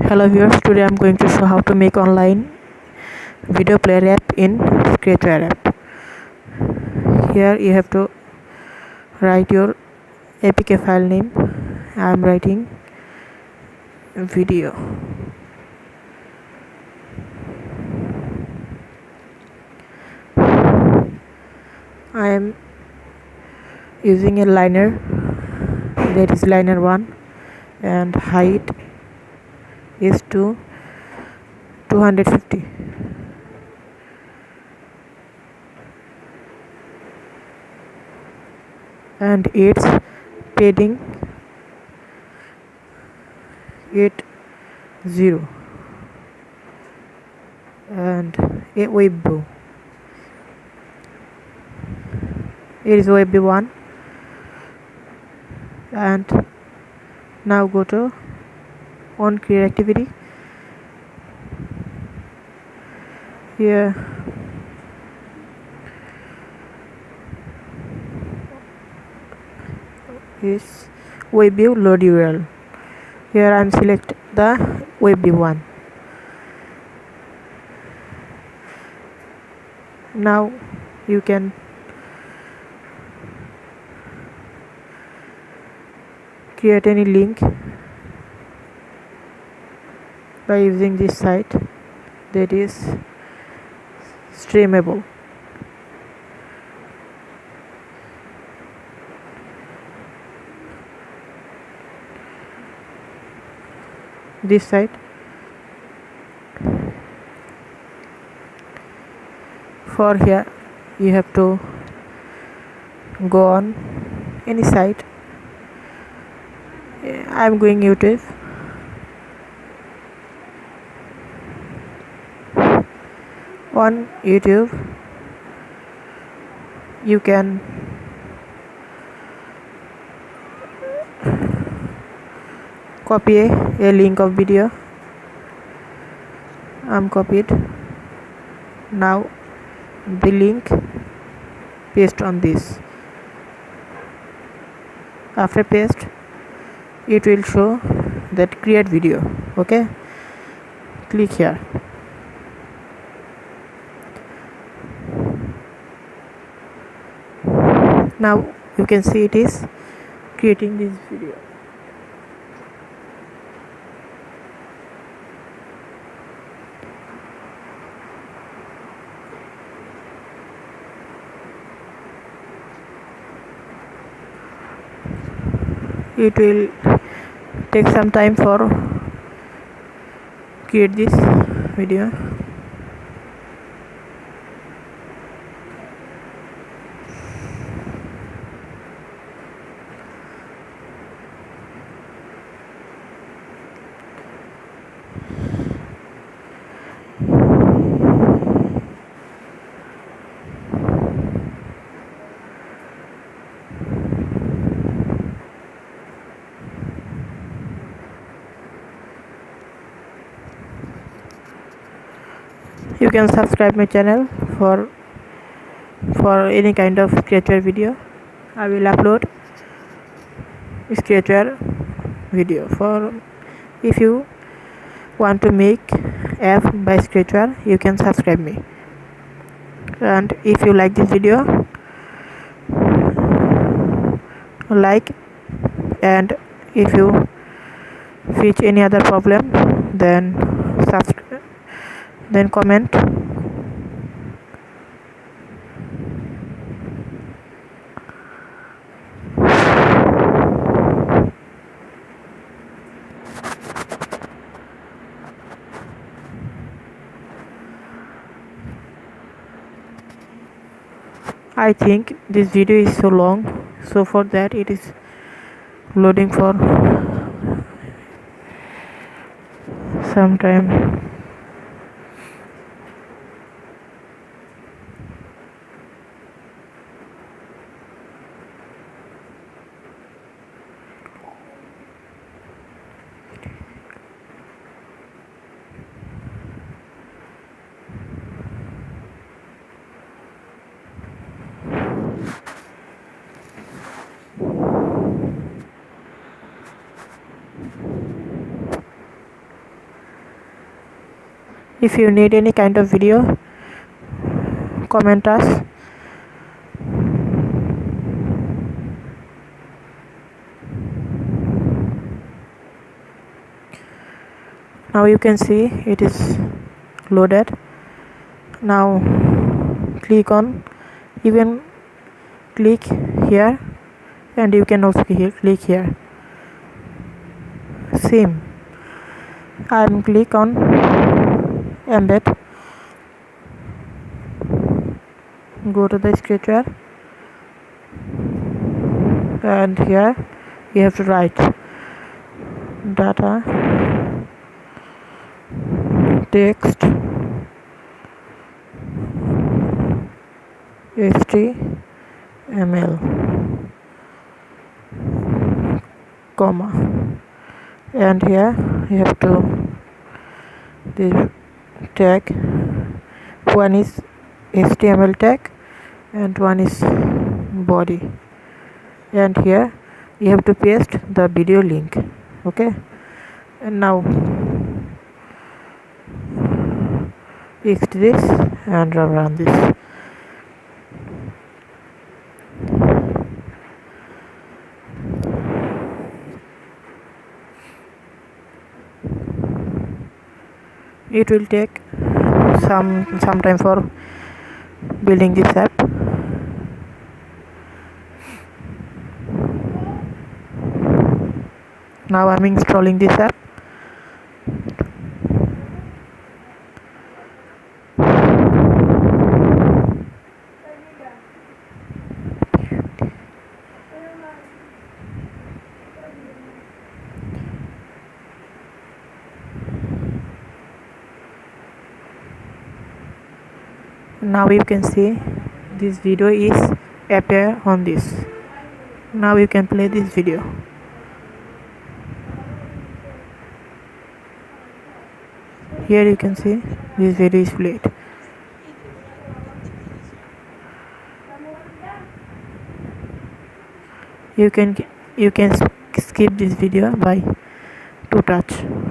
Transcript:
Hello viewers, today I'm going to show how to make online video player app in Sketchware app. Here you have to write your APK file name. I'm writing video. I am using a liner, that is liner 1, and height is to 250. And its padding 80 and a web view. It is web 1. And now go to on create activity. Here is web view load URL. Here I am select the web view 1. Now you can create any link by using this site, that is streamable. This site, for here you have to go on any site. I'm going YouTube. On YouTube you can copy a link of video. I'm copied. Now the link paste on this. After paste, it will show that create video. Okay, click here. Now you can see it is creating this video. It will take some time for create this video. You can subscribe my channel for any kind of Sketchware video. I will upload Sketchware video. For if you want to make app by Sketchware, you can subscribe me. And if you like this video, like, and if you face any other problem, then subscribe, then comment. I think this video is so long, so for that it is loading for some time. If you need any kind of video, comment us. Now you can see it is loaded. Now click on, you can click here, and you can also click here. Same. I'm click on embed. Go to the Sketchware, and here you have to write data text HTML, comma, and here you have to this tag. One is HTML tag and one is body, and here you have to paste the video link. Okay, and now fix this and run this. It will take some time for building this app. Now I'm installing this app. Now you can see this video is appear on this. Now you can play this video. Here you can see this video is played. You can skip this video by 2 touch.